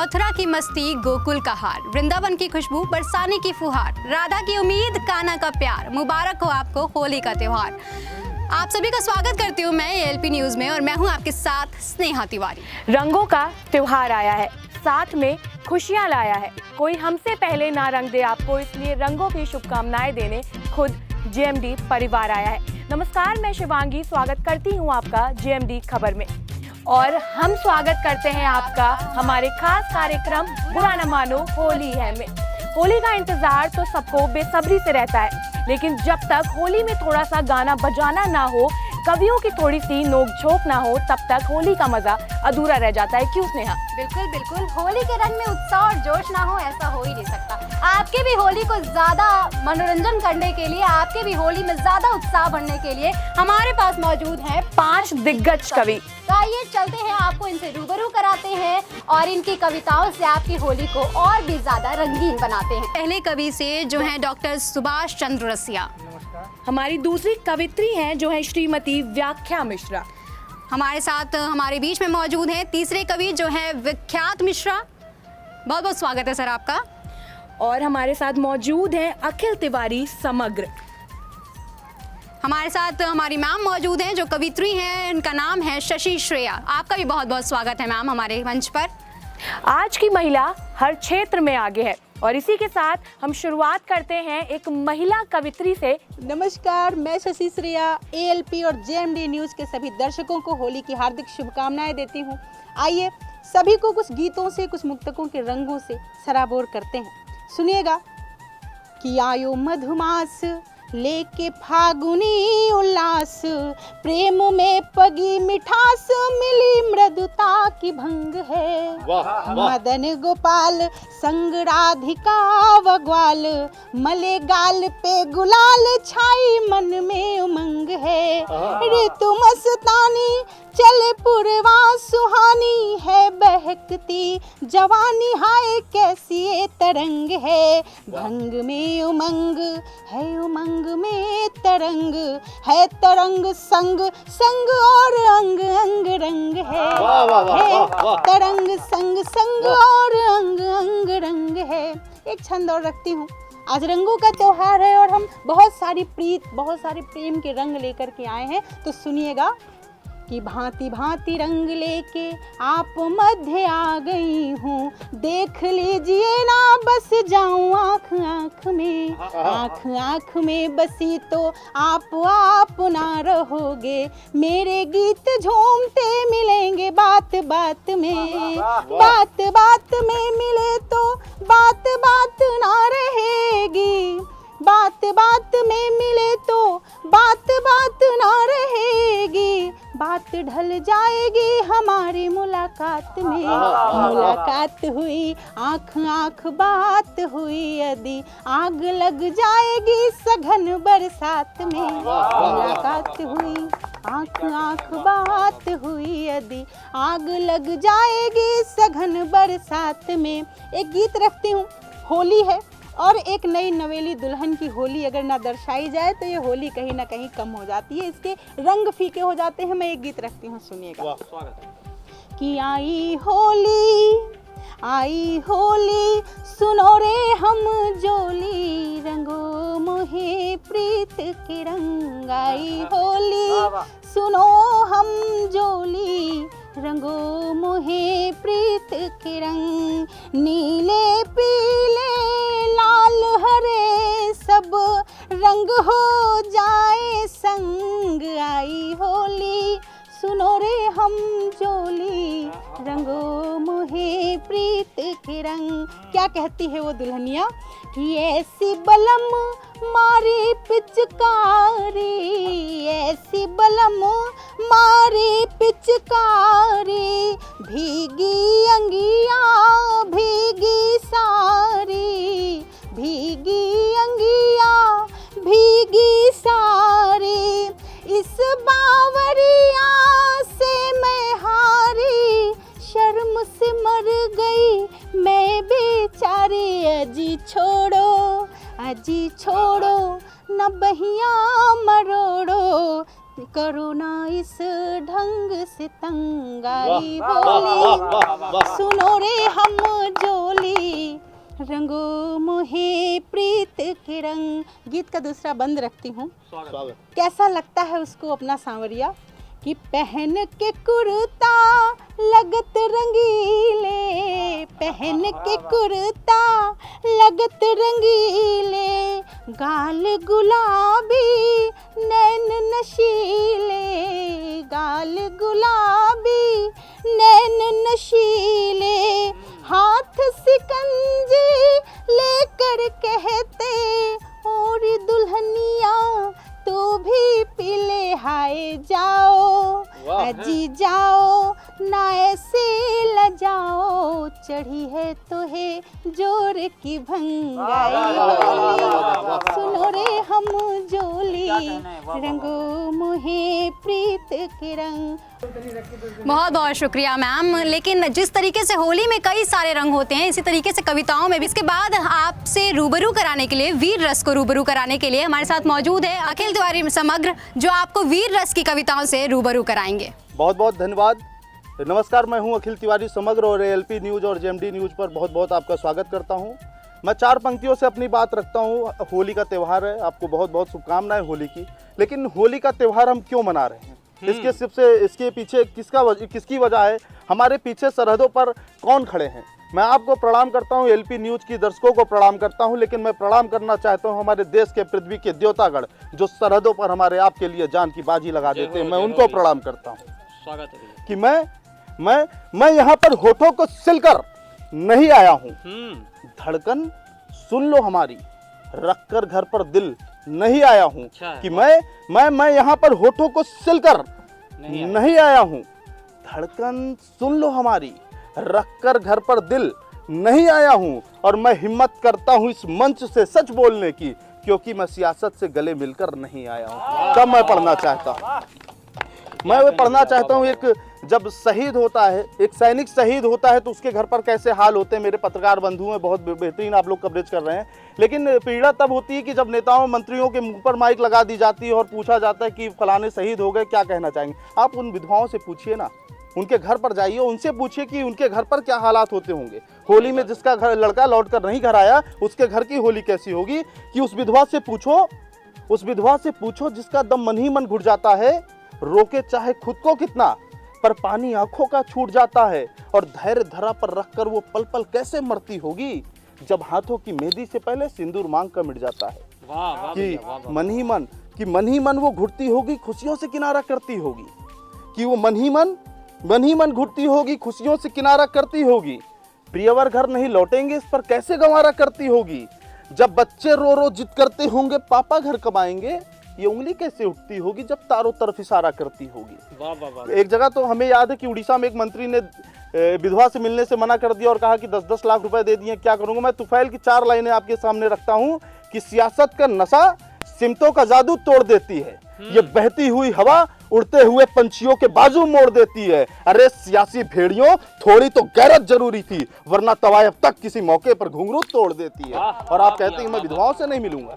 मथुरा की मस्ती, गोकुल का हार, वृंदावन की खुशबू, बरसाने की फुहार, राधा की उम्मीद, कान्हा का प्यार, मुबारक हो आपको होली का त्योहार। आप सभी का स्वागत करती हूँ मैं एएलपी न्यूज में और मैं हूँ आपके साथ स्नेहा तिवारी। रंगों का त्योहार आया है, साथ में खुशियां लाया है। कोई हमसे पहले ना रंग दे आपको, इसलिए रंगों की शुभकामनाएं देने खुद जेएमडी परिवार आया है। नमस्कार, मैं शिवांगी स्वागत करती हूँ आपका जेएमडी खबर में और हम स्वागत करते हैं आपका हमारे खास कार्यक्रम बुरा न मानो होली है में। होली का इंतजार तो सबको बेसब्री से रहता है, लेकिन जब तक होली में थोड़ा सा गाना बजाना ना हो, कवियों की थोड़ी सी नोक-झोंक ना हो, तब तक होली का मजा अधूरा रह जाता है। क्यों स्नेहा? बिल्कुल बिल्कुल, होली के रंग में उत्साह और जोश ना हो ऐसा हो ही नहीं सकता। आपके भी होली को ज्यादा मनोरंजन करने के लिए, आपके भी होली में ज्यादा उत्साह बढ़ने के लिए हमारे पास मौजूद हैं 5 दिग्गज कवि। तो आइए चलते हैं, आपको इनसे रूबरू कराते हैं और इनकी कविताओं से आपकी होली को और भी ज्यादा रंगीन बनाते हैं। पहले कवि से जो है डॉक्टर सुभाष चंद्र रसिया। हमारी दूसरी कवित्री हैं जो है श्रीमती व्याख्या मिश्रा। हमारे साथ हमारे बीच में मौजूद हैं तीसरे कवि जो है विख्यात मिश्रा। बहुत बहुत स्वागत है सर आपका। और हमारे साथ मौजूद हैं अखिल तिवारी समग्र। हमारे साथ हमारी मैम मौजूद हैं जो कवित्री हैं, इनका नाम है शशि श्रेया। आपका भी बहुत बहुत स्वागत है मैम हमारे मंच पर। आज की महिला हर क्षेत्र में आगे है और इसी के साथ हम शुरुआत करते हैं एक महिला कवित्री से। नमस्कार, मैं शशि श्रेया एएलपी और जेएमडी न्यूज़ के सभी दर्शकों को होली की हार्दिक शुभकामनाएं देती हूं। आइए सभी को कुछ गीतों से, कुछ मुक्तकों के रंगों से सराबोर करते हैं। सुनिएगा कि आयो मधुमास लेके फागुनी उल्लास, प्रेम में पगी मिठास, मिली मृदुता की भंग है। मदन गोपाल संग राधिका व ग्वाल, मले गाल पे गुलाल, छाई मन में उमंग है। ऋतु मस्तानी चले पुरवा, सुहानी है बहकती जवानी, हाय कैसी ये तरंग है। भंग में उमंग है, उमंग में तरंग है, तरंग संग संग और अंग अंग रंग है। तरंग संग संग और अंग अंग रंग है। एक छंद और रखती हूँ। आज रंगों का त्योहार है और हम बहुत सारी प्रीत, बहुत सारे प्रेम के रंग लेकर के आए हैं। तो सुनिएगा कि भांति भांति रंग लेके आप मध्य आ गई हूँ, देख लीजिए ना बस जाऊँ आँख आँख में। आँख आँख में बसी तो आप ना रहोगे, मेरे गीत झूमते मिलेंगे बात बात में। बात बात में मिले तो बात बात ना रहेगी, बात बात में मिले तो बात बात ना रहेगी। बात ढल जाएगी हमारी मुलाकात में। मुलाकात हुई आँख आँख बात हुई, यदि आग लग जाएगी सघन बरसात में। मुलाकात हुई आँख आँख बात हुई, यदि आग लग जाएगी सघन बरसात में। एक गीत रखती हूँ, होली है और एक नई नवेली दुल्हन की होली अगर ना दर्शाई जाए तो ये होली कहीं ना कहीं कम हो जाती है, इसके रंग फीके हो जाते हैं। मैं एक गीत रखती हूँ, सुनिएगा कि आई होली सुनो रे हम जोली, रंगो मोहे प्रीत के रंग। आई होली सुनो हम जोली, रंगो मोहे प्रीत के रंग। नीले पीले लाल हरे सब रंग हो जाए संग। आई होली सुनो रे हम जोली, रंगो मोहे प्रीत के रंग। क्या कहती है वो दुल्हनिया कि ऐसी बलम मारी पिचकारी, ऐसी बलम मारी पिचकारी, भीगी अंगिया भीगी सारी, भीगी अंगिया भीगी सारी। इस बावरिया से मैं हारी, शर्म से मर गई मैं बेचारी। अजी छोड़ो न बहिया मरोड़ो, करो ना इस ढंग से तंगाई बोली, सुनो रे हम जोली, रंगो मोहे प्रीत के रंग। गीत का दूसरा बंद रखती हूँ। कैसा लगता है उसको अपना सांवरिया कि पहन के कुर्ता लगत रंगीले, पहन के कुर्ता लगत रंगीले, गाल गुलाबी नैन नशीले, गाल गुलाबी नैन नशीले, हाथ सिकंजी लेकर कहते और दुल्हनिया तो भी पीले हाय जाओ, अजी जाओ ना ऐसे लजाओ, चढ़ी है तो है जोर की भंगाई बोली, सुनो रे हम जोली, रंगो मोहे प्रीत के रंग। बहुत बहुत शुक्रिया मैम। लेकिन जिस तरीके से होली में कई सारे रंग होते हैं, इसी तरीके से कविताओं में भी। इसके बाद आपसे रूबरू कराने के लिए, वीर रस को रूबरू कराने के लिए हमारे साथ मौजूद है अखिल तिवारी समग्र, जो आपको वीर रस की कविताओं से रूबरू कराएंगे। बहुत बहुत धन्यवाद। नमस्कार, मैं हूं अखिल तिवारी समग्र और एएलपी न्यूज़ और जेएमडी न्यूज़ पर बहुत बहुत आपका स्वागत करता हूं। मैं 4 पंक्तियों से अपनी बात रखता हूं। होली का त्यौहार है, आपको बहुत बहुत शुभकामनाएं होली की। लेकिन होली का त्यौहार हम क्यों मना रहे हैं, इसके पीछे किसकी वजह है, हमारे पीछे सरहदों पर कौन खड़े हैं। मैं आपको प्रणाम करता हूं, एलपी न्यूज़ की दर्शकों को प्रणाम करता हूं, लेकिन मैं प्रणाम करना चाहता हूं हमारे देश के पृथ्वी के देवतागण जो सरहदों पर हमारे आपके लिए जान की बाजी लगा देते हैं। मैं उनको प्रणाम करता हूं। स्वागत है कि मैं यहाँ पर होठों को सिलकर नहीं आया हूँ, धड़कन सुन लो हमारी, रखकर घर पर दिल नहीं आया हूँ। अच्छा कि मैं यहाँ पर होठों को सिलकर नहीं आया हूँ, धड़कन सुन लो हमारी, रखकर घर पर दिल नहीं आया हूँ। और मैं हिम्मत करता हूँ इस मंच से सच बोलने की, क्योंकि मैं सियासत से गले मिलकर नहीं आया हूँ। तब मैं पढ़ना चाहता हूँ, मैं वो पढ़ना चाहता हूँ। एक जब शहीद होता है, एक सैनिक शहीद होता है तो उसके घर पर कैसे हाल होते हैं। मेरे पत्रकार बंधु हैं, बहुत बेहतरीन आप लोग कवरेज कर रहे हैं। लेकिन पीड़ा तब होती है कि जब नेताओं मंत्रियों के मुंह पर माइक लगा दी जाती है और पूछा जाता है कि फलाने शहीद हो गए, क्या कहना चाहेंगे। आप उन विधवाओं से पूछिए ना, उनके घर पर जाइए, उनसे पूछिए कि उनके घर पर क्या हालात होते होंगे। होली में जिसका घर लड़का लौट कर नहीं घर आया, उसके घर की होली कैसी होगी। कि उस विधवा से पूछो जिसका दम मन ही मन घुट जाता है, रोके चाहे खुद को कितना, पर पानी आंखों का छूट जाता है। और धैर्य धरा पर रखकर वो पल पल कैसे मरती होगी, जब हाथों की मेहंदी से पहले सिंदूर मांग कर मिट जाता है। कि मन ही मन वो घुटती होगी, खुशियों से किनारा करती होगी। कि वो मन ही मन घुटती होगी, खुशियों से किनारा करती होगी। प्रियवर घर नहीं लौटेंगे, इस पर कैसे गंवारा करती होगी। जब बच्चे रो रो जिद करते होंगे, पापा घर कब आएंगे, ये उंगली कैसे उठती होगी जब चारों तरफ इशारा करती होगी। वाह वाह वाह। एक जगह तो हमें याद है कि उड़ीसा में एक मंत्री ने विधवा से मिलने से मना कर दिया और कहा कि 10-10 लाख रुपए दे दिए, क्या करूंगा। मैं तुफैल की 4 लाइनें आपके सामने रखता हूं कि सियासत का नशा सिमतों का जादू तोड़ देती है, ये बहती हुई हवा उड़ते हुए पंछियों के बाजू मोड़ देती है। अरे सियासी भेड़ियों, थोड़ी तो गैरत जरूरी थी, वरना तवायफ तक किसी मौके पर घुंघरू तोड़ देती है। और आप कहते हैं मैं विधवाओं से नहीं मिलूंगा।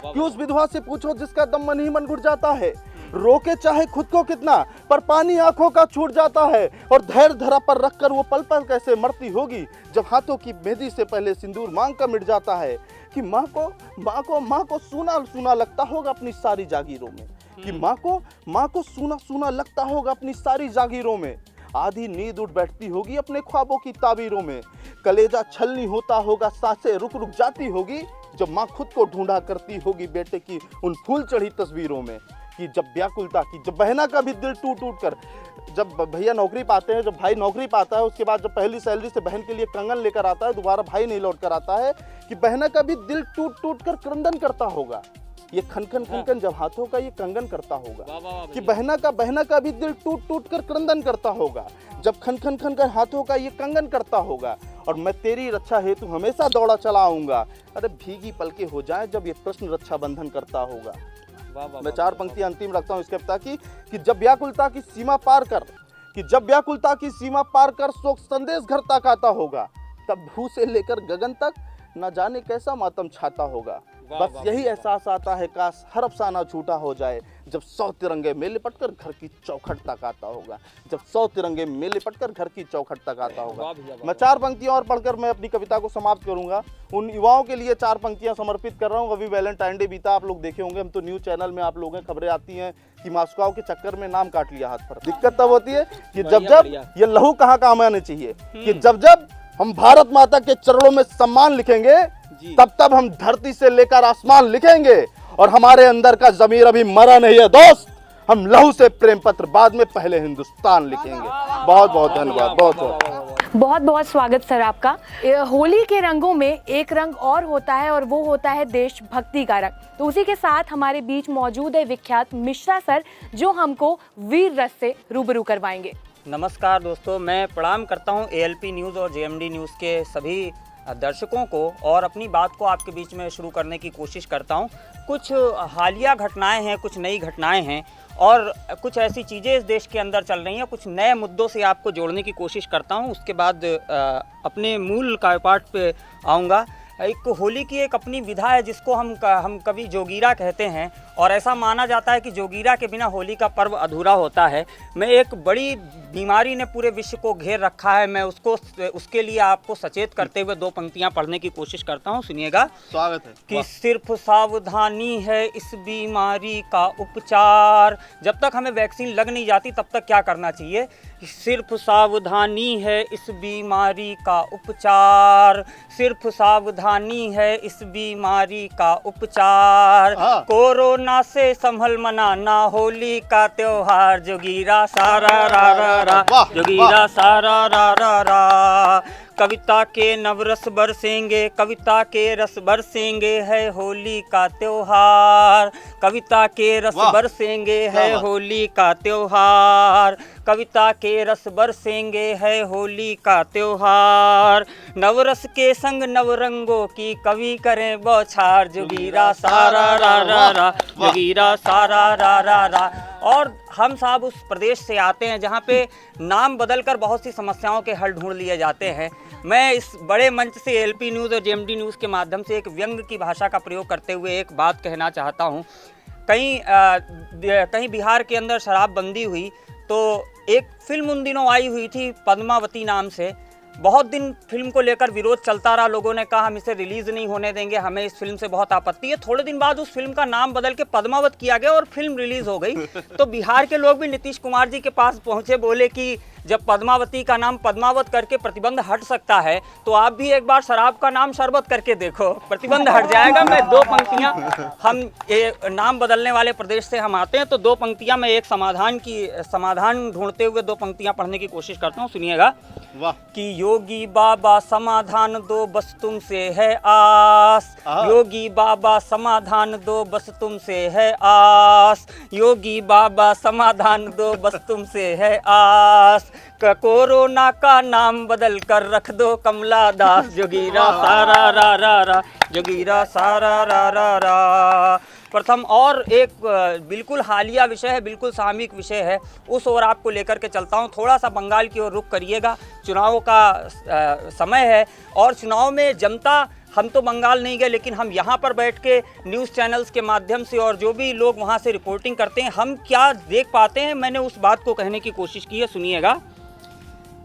कि उस विधवा से पूछो जिसका दम मन ही मन घुट जाता है, रोके चाहे खुद को कितना, पर पानी आंखों का छूट जाता है। और धैर्य धरा पर रखकर वो पल पल कैसे मरती होगी, जब हाथों की मेहंदी से पहले सिंदूर मांग कर मिट जाता है। कि माँ को सूना लगता होगा अपनी सारी जागीरों में। कि माँ को सूना लगता होगा अपनी सारी जागीरों में। आधी नींद उठ बैठती होगी अपने ख्वाबों की ताबीरों में। कलेजा छलनी होता होगा, सांसें रुक जाती होगी, जब माँ खुद को ढूंढा करती होगी बेटे की उन फूल चढ़ी तस्वीरों में। कि जब व्याकुलता की, जब बहना का भी दिल टूट कर, जब भैया नौकरी पाते हैं, जब भाई नौकरी पाता है, उसके बाद जब पहली सैलरी से बहन के लिए कंगन लेकर आता है, दोबारा भाई नहीं लौट कर आता है, कि बहना का भी दिल टूट कर क्रंदन करता होगा। ये खनखन जब हाथों का ये कंगन करता होगा। कि बहना का भी दिल टूट कर क्रंदन करता होगा, जब खन कर हाथों का ये कंगन करता होगा। और मैं तेरी रक्षा हेतु हमेशा दौड़ा चला आऊंगा, अरे भीगी पलके हो जाए जब ये प्रश्न रक्षा बंधन करता होगा। मैं 4 पंक्तियां अंतिम रखता हूं इसके पिता की। कि जब व्याकुलता की सीमा पार कर शोक संदेश घर तक आता होगा, तब भू से लेकर गगन तक न जाने कैसा मातम छाता होगा। बस यही एहसास आता है काश हर अफसाना झूठा हो जाए, जब 100 तिरंगे में लिपटकर घर की चौखट तक आता होगा, जब 100 तिरंगे में लिपटकर घर की चौखट तक आता होगा। मैं 4 पंक्तियां और पढ़कर मैं अपनी कविता को समाप्त करूंगा। उन युवाओं के लिए 4 पंक्तियां समर्पित कर रहा हूं। अभी वैलेंटाइन डे बीता, आप लोग देखे होंगे, हम तो न्यूज़ चैनल में आप लोगों हैं, खबरें आती हैं कि मास्को के चक्कर में नाम काट लिया हाथ पर। दिक्कत तब होती है कि जब ये लहू कहाँ काम आने चाहिए, कि जब हम भारत माता के चरणों में सम्मान लिखेंगे, तब हम धरती से लेकर आसमान लिखेंगे। और हमारे अंदर का जमीर अभी मरा नहीं है दोस्त, हम लहू से प्रेम पत्र बाद में पहले हिंदुस्तान लिखेंगे। बहुत बहुत धन्यवाद। बहुत बहुत स्वागत सर आपका। होली के रंगों में एक रंग और होता है और वो होता है देशभक्ति का रंग। तो उसी के साथ हमारे बीच मौजूद है विख्यात मिश्रा सर, जो हमको वीर रस से रूबरू करवाएंगे। नमस्कार दोस्तों, मैं प्रणाम करता हूं एएलपी न्यूज़ और जेएमडी न्यूज़ के सभी दर्शकों को और अपनी बात को आपके बीच में शुरू करने की कोशिश करता हूं। कुछ हालिया घटनाएं हैं, कुछ नई घटनाएं हैं और कुछ ऐसी चीज़ें इस देश के अंदर चल रही हैं। कुछ नए मुद्दों से आपको जोड़ने की कोशिश करता हूं, उसके बाद अपने मूल कार्यपाठ पे आऊँगा। एक होली की एक अपनी विधा है जिसको हम कभी जोगीरा कहते हैं और ऐसा माना जाता है कि जोगीरा के बिना होली का पर्व अधूरा होता है। मैं एक बड़ी बीमारी ने पूरे विश्व को घेर रखा है, मैं उसके लिए आपको सचेत करते हुए 2 पंक्तियां पढ़ने की कोशिश करता हूं, सुनिएगा। स्वागत है। कि सिर्फ सावधानी है इस बीमारी का उपचार। जब तक हमें वैक्सीन लग नहीं जाती तब तक क्या करना चाहिए? सिर्फ सावधानी है इस बीमारी का उपचार, सिर्फ सावधानी है इस बीमारी का उपचार। कोरोना से संभल मनाना होली का त्योहार, जोगीरा सारा रा रा रा, जोगीरा सारा रा रा रा। कविता के नवरस बरसेंगे, कविता के रस बरसेंगे, है होली का त्योहार। कविता के रस बरसेंगे, है होली का त्योहार। कविता के रस बरसेंगे, है होली का त्योहार। नवरस के संग नवरंगों की कवि करें बौछार, जोगीरा सारा रा रा रा, जोगीरा सारा रा रा रा। और हम साहब उस प्रदेश से आते हैं जहाँ पे नाम बदलकर बहुत सी समस्याओं के हल ढूंढ लिए जाते हैं। मैं इस बड़े मंच से एएलपी न्यूज़ और जेएमडी न्यूज़ के माध्यम से एक व्यंग की भाषा का प्रयोग करते हुए एक बात कहना चाहता हूँ। कहीं बिहार के अंदर शराबबंदी हुई तो एक फिल्म उन दिनों आई हुई थी पद्मावती नाम से। बहुत दिन फिल्म को लेकर विरोध चलता रहा, लोगों ने कहा हम इसे रिलीज़ नहीं होने देंगे, हमें इस फिल्म से बहुत आपत्ति है। थोड़े दिन बाद उस फिल्म का नाम बदल के पद्मावत किया गया और फिल्म रिलीज़ हो गई। तो बिहार के लोग भी नीतीश कुमार जी के पास पहुंचे, बोले कि जब पद्मावती का नाम पद्मावत करके प्रतिबंध हट सकता है तो आप भी एक बार शराब का नाम शरबत करके देखो, प्रतिबंध हट जाएगा। मैं 2 पंक्तियां, हम नाम बदलने वाले प्रदेश से हम आते हैं तो 2 पंक्तियां मैं एक समाधान ढूंढते हुए 2 पंक्तियां पढ़ने की कोशिश करता हूँ, सुनिएगा। वाह। कि योगी बाबा समाधान दो बस तुमसे है आस, योगी बाबा समाधान दो बस तुमसे है आस, योगी बाबा समाधान दो बस तुमसे है आस। कोरोना का नाम बदल कर रख दो कमला दास, जोगीरा सारा रा रा रा, जोगीरा सारा रा रा रा। प्रथम और एक बिल्कुल हालिया विषय है, बिल्कुल सामयिक विषय है, उस ओर आपको लेकर के चलता हूँ। थोड़ा सा बंगाल की ओर रुख करिएगा, चुनाव का समय है और चुनाव में जनता, हम तो बंगाल नहीं गए लेकिन हम यहाँ पर बैठ के न्यूज़ चैनल्स के माध्यम से और जो भी लोग वहाँ से रिपोर्टिंग करते हैं, हम क्या देख पाते हैं, मैंने उस बात को कहने की कोशिश की है, सुनिएगा।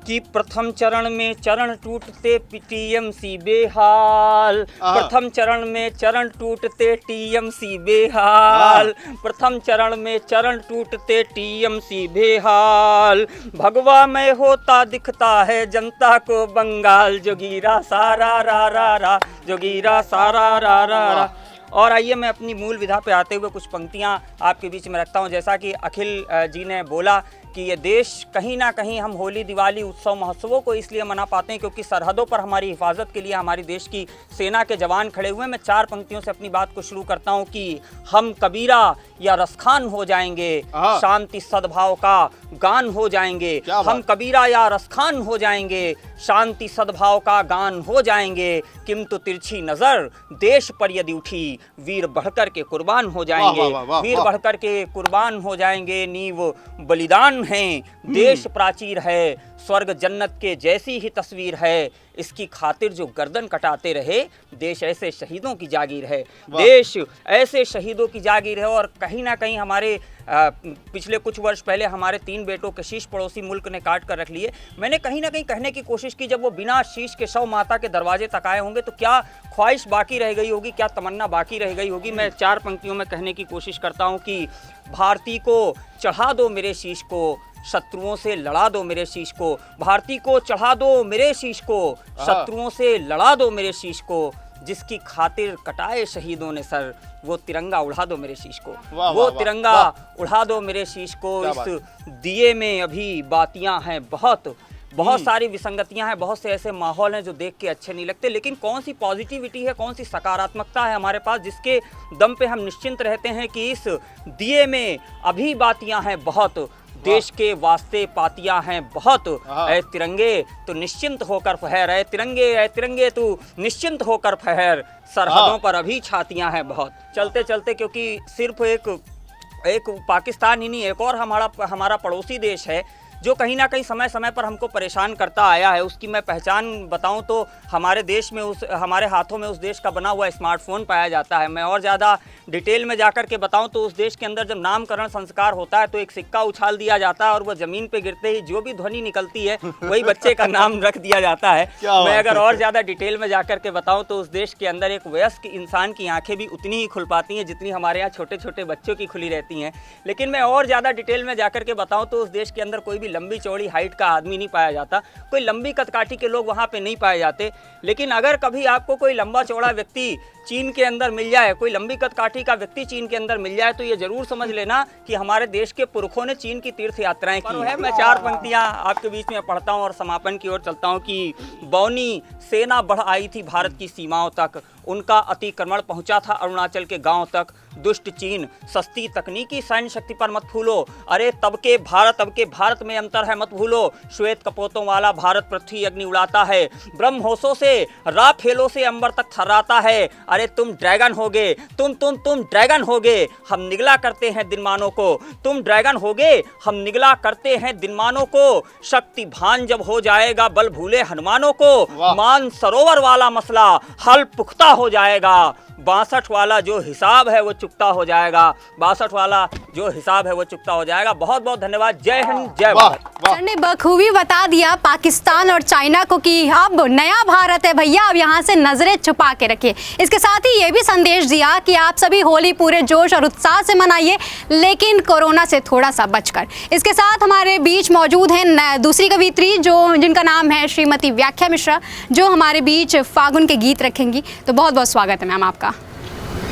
कि प्रथम चरण में चरण टूटते टीएमसी बेहाल, प्रथम चरण में चरण टूटते टीएमसी बेहाल, प्रथम चरण में चरण टूटते टीएमसी बेहाल। भगवा में होता दिखता है जनता को बंगाल, जोगीरा सारा रा रा रा, जोगीरा सारा रा रा रा। और आइए मैं अपनी मूल विधा पे आते हुए कुछ पंक्तियां आपके बीच में रखता हूं। जैसा कि अखिल जी ने बोला कि ये देश कहीं ना कहीं, हम होली दिवाली उत्सव महोत्सवों को इसलिए मना पाते हैं क्योंकि सरहदों पर हमारी हिफाजत के लिए हमारी देश की सेना के जवान खड़े हुए हैं। मैं 4 पंक्तियों से अपनी बात को शुरू करता हूं कि हम कबीरा या रसखान हो जाएंगे, शांति सद्भाव का गान हो जाएंगे। हम कबीरा या रसखान हो जाएंगे, शांति सद्भाव का गान हो जाएंगे। किंतु तिरछी नजर देश पर यदि उठी, वीर बढ़कर के कुर्बान हो जाएंगे, वीर बढ़कर के कुर्बान हो जाएंगे। नीव बलिदान हैं, देश प्राचीर है, स्वर्ग जन्नत के जैसी ही तस्वीर है। इसकी खातिर जो गर्दन कटाते रहे, देश ऐसे शहीदों की जागीर है, देश ऐसे शहीदों की जागीर है। और कहीं ना कहीं हमारे पिछले कुछ वर्ष पहले हमारे 3 बेटों के शीश पड़ोसी मुल्क ने काट कर रख लिए। मैंने कहीं ना कहीं कहने की कोशिश की, जब वो बिना शीश के शव माता के दरवाजे तक आए होंगे तो क्या ख्वाहिश बाकी रह गई होगी, क्या तमन्ना बाकी रह गई होगी। मैं 4 पंक्तियों में कहने की कोशिश करता हूँ कि भारती को चढ़ा दो मेरे शीश को, शत्रुओं से लड़ा दो मेरे शीश को। भारती को चढ़ा दो मेरे शीश को, शत्रुओं से लड़ा दो मेरे शीश को। जिसकी खातिर कटाए शहीदों ने सर, वो तिरंगा उड़ा दो मेरे शीश को। वो तिरंगा उड़ा दो मेरे शीश को। इस दिए में अभी बातियां हैं बहुत सारी विसंगतियां हैं, बहुत से ऐसे माहौल हैं जो देख के अच्छे नहीं लगते। लेकिन कौन सी पॉजिटिविटी है, कौन सी सकारात्मकता है हमारे पास, जिसके दम पे हम निश्चिंत रहते हैं कि इस दिए में अभी बातियां हैं बहुत, देश के वास्ते पातियां हैं बहुत। ऐ तिरंगे तो निश्चिंत होकर फहर, ऐ तिरंगे तू निश्चिंत होकर फहर, सरहदों पर अभी छातियां हैं बहुत। चलते चलते, क्योंकि सिर्फ एक पाकिस्तान ही नहीं, एक और हमारा पड़ोसी देश है जो कहीं ना कहीं समय समय पर हमको परेशान करता आया है। उसकी मैं पहचान बताऊं तो हमारे हाथों में उस देश का बना हुआ स्मार्टफोन पाया जाता है। मैं और ज़्यादा डिटेल में जाकर के बताऊं तो उस देश के अंदर जब नामकरण संस्कार होता है तो एक सिक्का उछाल दिया जाता है और वह ज़मीन पे गिरते ही जो भी ध्वनि निकलती है वही बच्चे का नाम रख दिया जाता है। मैं अगर और ज़्यादा डिटेल में जाकर के बताऊँ तो उस देश के अंदर एक वयस्क इंसान की आँखें भी उतनी ही खुल पाती हैं जितनी हमारे यहाँ छोटे छोटे बच्चों की खुली रहती हैं। लेकिन मैं और ज़्यादा डिटेल में जाकर के बताऊँ तो उस देश के अंदर कोई भी लंबी चौड़ी हाइट का आदमी नहीं पाया जाता, कोई लंबी कदकाठी के लोग वहाँ पे नहीं पाए जाते। लेकिन अगर कभी आपको कोई लंबा चौड़ा व्यक्ति चीन के अंदर मिल जाए, कोई लंबी कदकाठी का व्यक्ति चीन के अंदर मिल जाए, तो ये जरूर समझ लेना कि हमारे देश के पुरखों ने चीन की तीर्थ यात्राएं की हैं। मैं 4 पंक्तियां आपके बीच में पढ़ता हूं और समापन की ओर चलता हूं कि बौनी सेना बढ़ आई थी भारत की सीमाओं तक, उनका अतिक्रमण पहुंचा था अरुणाचल के गांव तक। दुष्ट चीन सस्ती तकनीकी सैन्य शक्ति पर मत फूलो, अरे तब के भारत में अंतर है मत भूलो। श्वेत कपोतों वाला भारत पृथ्वी अग्नि उड़ाता है, ब्रह्मोसों से राफेलों से अंबर तक थर्राता है। अरे तुम ड्रैगन होगे, तुम ड्रैगन होगे, हम निगला करते हैं दिनमानों को। तुम ड्रैगन होगे, हम निगला करते हैं दिनमानों को। शक्ति भान जब हो जाएगा बल भूले हनुमानों को, मान सरोवर वाला मसला हल पुख्ता हो जाएगा। 62 वाला जो हिसाब है वो चुकता हो जाएगा, 62 वाला जो हिसाब है वो चुकता हो जाएगा। बहुत बहुत धन्यवाद। जय हिंद, जय भारत। सर ने बखूबी बता दिया पाकिस्तान और चाइना को कि अब नया भारत है भैया, अब यहाँ से नजरें छुपा के रखिए। इसके साथ ही ये भी संदेश दिया कि आप सभी होली पूरे जोश और उत्साह से मनाइए, लेकिन कोरोना से थोड़ा सा बचकर। इसके साथ हमारे बीच मौजूद हैं दूसरी कवित्री जिनका नाम है श्रीमती व्याख्या मिश्रा, जो हमारे बीच फागुन के गीत रखेंगी। तो बहुत बहुत स्वागत है मैम आपका।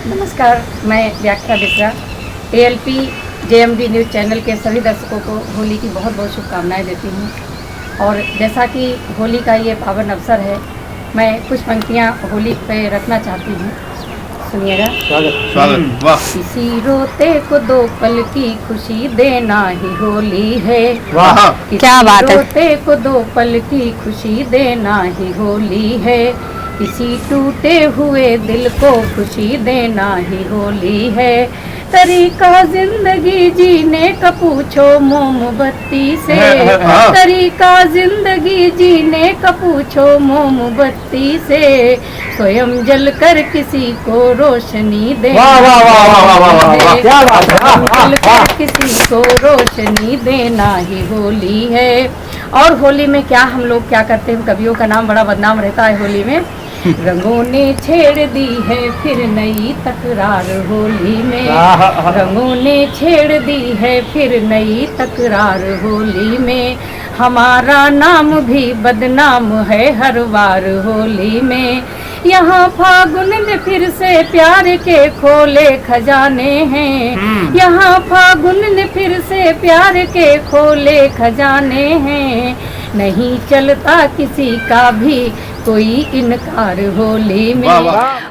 नमस्कार, मैं व्याख्या Mishra ALP JMD news channel के सभी दर्शकों को होली की बहुत बहुत शुभकामनाएं देती हूं। और जैसा कि होली का ये पावन अवसर है, मैं कुछ पंक्तियां होली पे रखना चाहती हूं, सुनिएगा। स्वागत। वाह। किसी रोते को 2 पल की खुशी देना ही होली है। वाह, क्या बात है। रोते को 2 पल की खुशी देना ही होली है। किसी टूटे हुए दिल को खुशी देना ही होली है। तरीका जिंदगी जीने का पूछो मोमबत्ती से, तरीका जिंदगी जीने का पूछो मोमबत्ती से। स्वयं जलकर किसी को रोशनी देना, जलकर किसी को रोशनी देना ही होली है। और होली में क्या हम लोग क्या करते हैं, कवियों का नाम बड़ा बदनाम रहता है होली में। रंगों ने छेड़ दी है फिर नई तकरार होली में, रंगों ने छेड़ दी है फिर नई तकरार होली में। हमारा नाम भी बदनाम है हर बार होली में। यहाँ फागुन ने फिर से प्यार के खोले खजाने हैं, यहाँ फागुन ने फिर से प्यार के खोले खजाने हैं। नहीं चलता किसी का भी कोई इनकार होली में।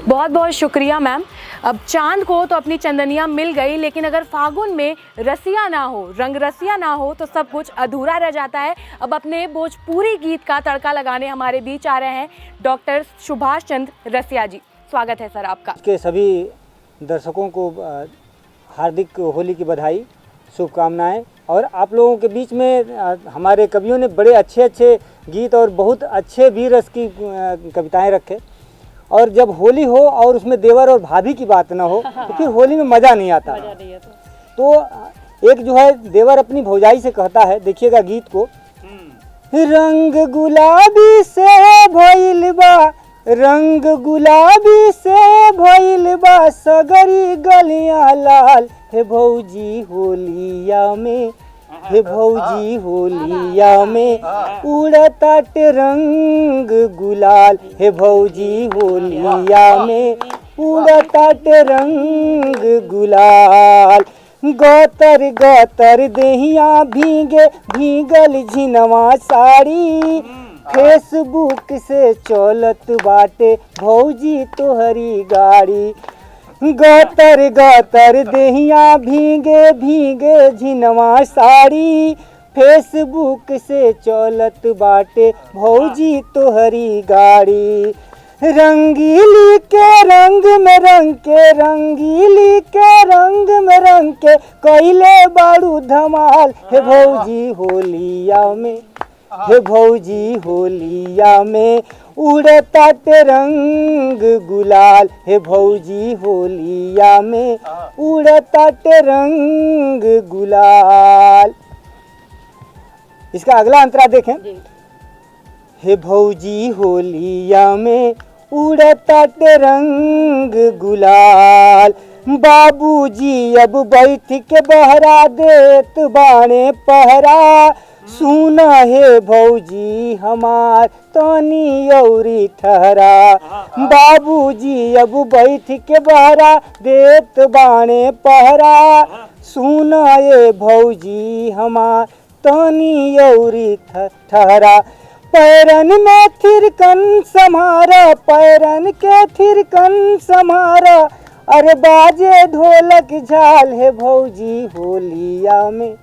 बहुत बहुत शुक्रिया मैम। अब चांद को तो अपनी चंदनिया मिल गई, लेकिन अगर फागुन में रसिया ना हो, रंग रसिया ना हो तो सब कुछ अधूरा रह जाता है। अब अपने भोजपुरी गीत का तड़का लगाने हमारे बीच आ रहे हैं डॉक्टर सुभाष चंद्र रसिया जी। स्वागत है सर आपका। के सभी दर्शकों को हार्दिक होली की बधाई, शुभकामनाएं और आप लोगों के बीच में हमारे कवियों ने बड़े अच्छे अच्छे गीत और बहुत अच्छे वीर रस की कविताएं रखे। और जब होली हो और उसमें देवर और भाभी की बात ना हो तो फिर होली में मज़ा नहीं आता। तो एक जो है देवर अपनी भौजाई से कहता है, देखिएगा गीत को। रंग गुलाबी से भइल बा, रंग गुलाबी से भइल बा, सगरी गलियां लाल, हे भौजी होलिया में, हे भौजी होलिया में उड़ताटे रंग गुलाल, हे भौजी होलिया में उड़ताटे रंग गुलाल। गतर गतर देहिया भीगे भीगल झिनवा साड़ी, फेसबुक से चलत बाटे भौजी तोहरी गाड़ी। गतर गतर देहिया भीगे भीगे झिनवा साड़ी, फेसबुक से चलत बाटे भौजी तोहरी गाड़ी। रंगीली के रंग में रंग के, रंगीली के रंग में रंग के कैले बाड़ू धमाल, हे भौजी होलिया में, हे भौजी होलिया में उड़ताटे रंग गुलाल, हे भौजी होलिया में उड़ताटे रंग गुलाल। इसका अगला अंतरा देखें। हे भौजी होलिया में उड़ताटे रंग गुलाल, बाबूजी अब बैठ के बहरा देत बाणे पहरा, सुना हे भौजी हमार तनी औरी ठहरा। बाबूजी अब बैठ के बहरा देत बाणे पहरा, सुना हे भौजी हमार तनी औरी ठहरा। पैरन में थिरकन समारा, पैरन के थिरकन समारा, अरे बाजे ढोलक झाल, हे भौजी होलिया में,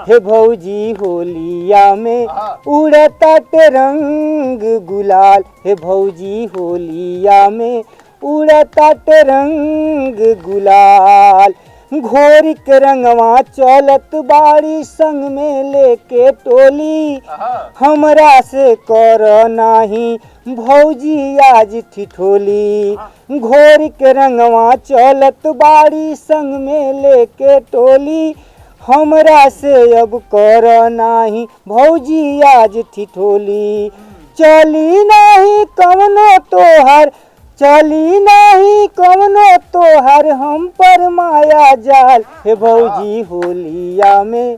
हे भौजी होलिया में उड़ताटे रंग गुलाल, हे भौजी होलिया में उड़ताटे रंग गुलाल। घोरी के रंगवा चलत बाड़ी संग में लेके टोली, हमरा से कर नाही भौजी आज ठिठोली। घोरी के रंगवा चलत बाड़ी संग में लेके टोली, हमरा से अब कर नाही भौजी आज ठिठोली। चली नाही कवनो तोहर, चली नहीं कवनो तोहर हम पर माया जाल, हे भौजी होलिया में,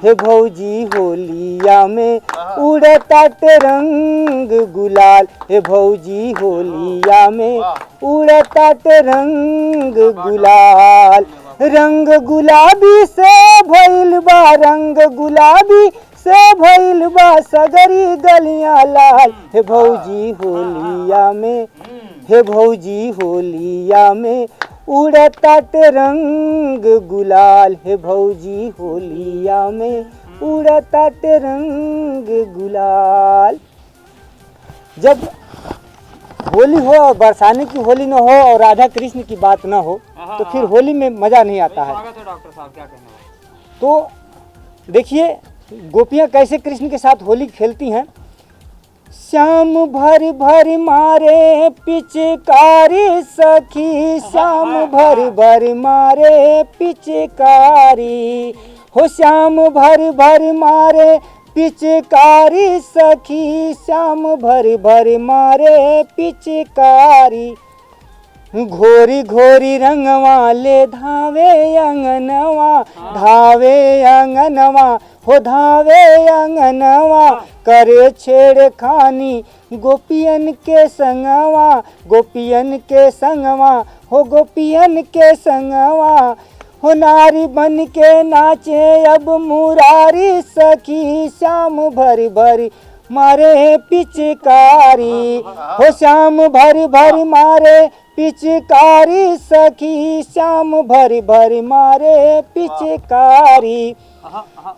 हे भौजी होलिया में उड़ताटे रंग गुलाल, हे भौजी होलिया में उड़ताटे रंग गुलाल। रंग गुलाबी से भइल बा, रंग गुलाबी से भइल बा, सगरी गलियां लाल, हे भौजी होलिया में, हे भौजी होलिया में उड़ताटे रंग गुलाल, हे भौजी होलिया में उड़ताटे रंग गुलाल। जब होली हो और बरसाने की होली न हो और राधा कृष्ण की बात न हो तो फिर होली में मज़ा नहीं आता है। डॉक्टर साहब क्या कहना है? तो देखिए गोपियाँ कैसे कृष्ण के साथ होली खेलती हैं। श्याम भर भर मारे पिचकारी सखी, श्याम भर भर मारे पिचकारी, हो श्याम भर भर मारे पिचकारी सखी, श्याम भर भर मारे पिचकारी। घोरी घोरी रंगवा ले धावे अंगनवा, धावे अंगनवा, हो धावे अंगनवा, करे छेड़खानी गोपियन के संगवा, गोपियन के संगवा, हो गोपियन के संगवा, हो नारी बन के नाचे अब मुरारी सखी, श्याम भरी भरी मारे पिचकारी, हो श्याम भरी भरी मारे पिचकारी सखी, श्याम भरी भरी मारे पिचकारी।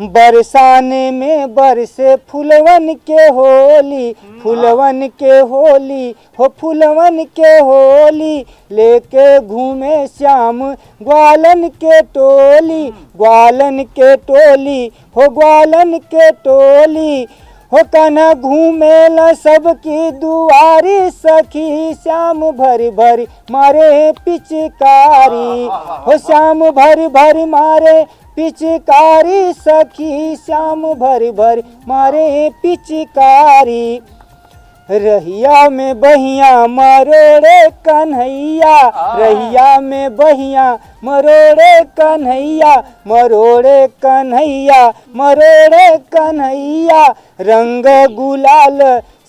बरसाने में बरसे फूलवन के होली, फूलवन के होली, हो फूलवन के होली, लेके घूमे श्याम ग्वालन के टोली, ग्वालन के टोली, हो ग्वालन के टोली, हो कना घूमेला सबकी दुआरी सखी, श्याम भरी भरी मारे पिचकारी, हो श्याम भरी भरी मारे पिचकारी सखी, श्याम भरी भरी मारे पिचकारी। रहिया में बहिया मरोड़े कन्हैया, रहिया में बहिया मरोड़े कन्हैया, मरोड़े कन्हैया, मरोड़े कन्हैया, रंग गुलाल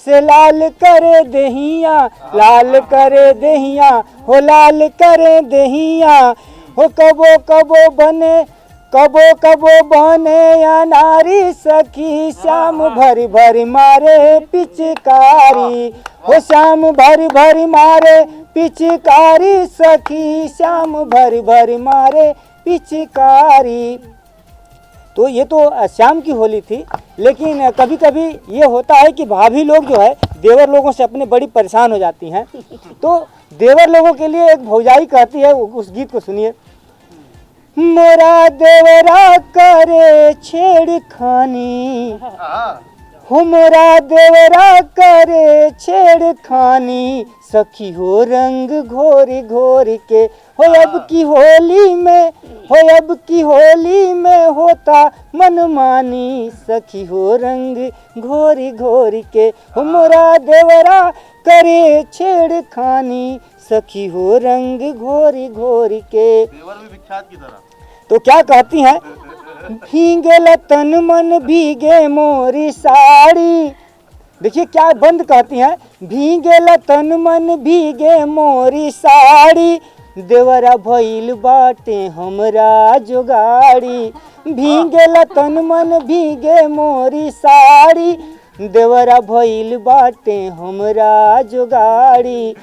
से लाल करे देहिया, लाल करे देहिया, हो लाल करे देहिया, हो कबो कबो बने, कबो कबो बने अनारी सखी, श्याम भरी भरी मारे पिचकारी, हो श्याम भरी भरी मारे पिचकारी सखी, श्याम भरी भरी मारे पिचकारी। तो ये तो श्याम की होली थी, लेकिन कभी कभी ये होता है कि भाभी लोग जो है देवर लोगों से अपने बड़ी परेशान हो जाती हैं। तो देवर लोगों के लिए एक भौजाई कहती है, उस गीत को सुनिए। मोरा देवरा करे छेड़खानी, हो मोरा देवरा करे छेड़खानी, सखी हो रंग घोरी घोरी के, हो अब की होली में, हो अब की होली में होता मनमानी, सखी हो रंग घोरी घोरी के, हो मोरा देवरा करे छेड़खानी, सखी हो रंग घोरी घोरी के। देवर भी विख्यात की तरह। तो क्या कहती हैं, भीगे तन मन भीगे मोरी साड़ी। देखिए क्या बंद कहती हैं, भीगे तन मन भीगे मोरी साड़ी, देवरा भइल बाटे हमरा जोगाड़ी, भीगे तन मन भीगे मोरी साड़ी, देवरा भइल बाटे हमरा जोगाड़ी,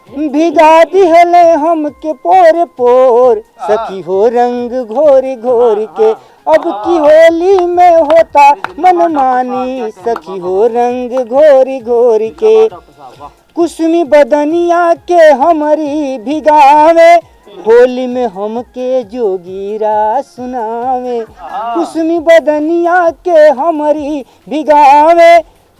भिगा दिहले हमके पोर पोर, सखी हो रंग घोरी घोरी के, अब की होली में होता मनमानी, सखी हो रंग घोरी घोरी के। कुसुमी बदनिया के हमारी भिगावे, होली में हमके जोगीरा सुनावे, कुसुमी बदनिया के हमारी भिगावे,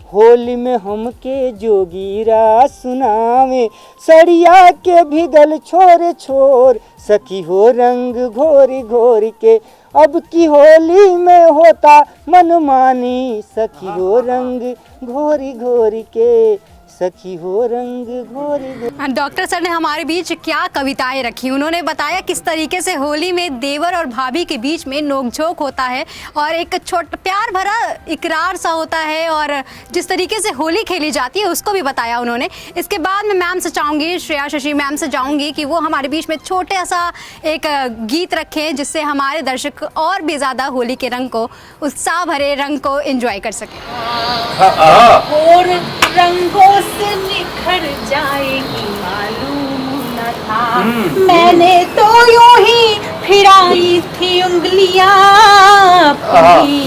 होली में हमके जोगीरा सुनावे, सड़िया के भिगल छोर छोर, सखी हो रंग घोरी घोरी के, अब की होली में होता मनमानी, सखी हो रंग घोरी घोरी के, सखी हो रंग घोरी घोरी। डॉक्टर सर ने हमारे बीच क्या कविताएं रखी, उन्होंने बताया किस तरीके से होली में देवर और भाभी के बीच में नोकझोंक होता है और एक प्यार भरा इकरार सा होता है, और जिस तरीके से होली खेली जाती है उसको भी बताया उन्होंने। इसके बाद मैं मैम से चाहूँगी, श्रेया शशि मैम से चाहूँगी कि वो हमारे बीच में छोटा सा एक गीत रखें जिससे हमारे दर्शक और भी ज़्यादा होली के रंग को, उत्साह भरे रंग को एंजॉय कर सकें। और रंगों से निखर जाएगी मालूम न था, मैंने तो यूं ही फिराई थी उंगलियां अपनी,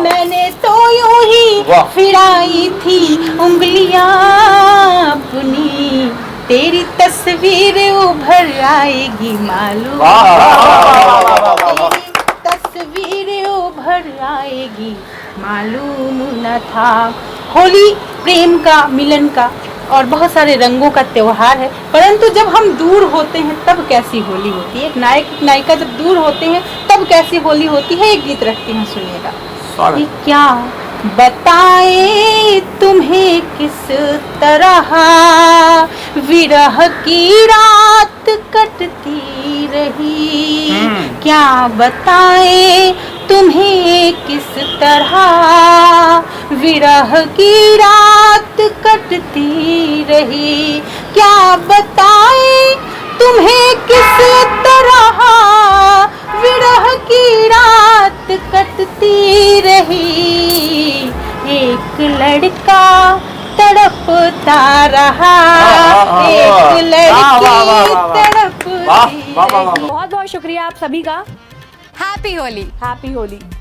मैंने तो यूं ही फिराई थी उंगलियां अपनी, तेरी तस्वीर उभर आएगी मालूम, तेरी तस्वीर उभर आएगी मालूम न था। होली प्रेम का, मिलन का और बहुत सारे रंगों का त्योहार है, परंतु जब हम दूर होते हैं तब कैसी होली होती है। एक नायक नायिका जब दूर होते हैं तब कैसी होली होती है, एक गीत रखती हूँ, सुनिएगा। ये क्या बताएं तुम्हें किस तरह विरह की रात कटती रही, क्या बताएं तुम्हें किस तरह विरह की रात कटती रही, क्या बताएं तुम्हें किस तरह विरह की रात कटती रही, एक लड़का तड़पता रहा, एक लड़की तड़पती रही। बहुत बहुत शुक्रिया आप सभी का। हैप्पी होली। हैप्पी होली।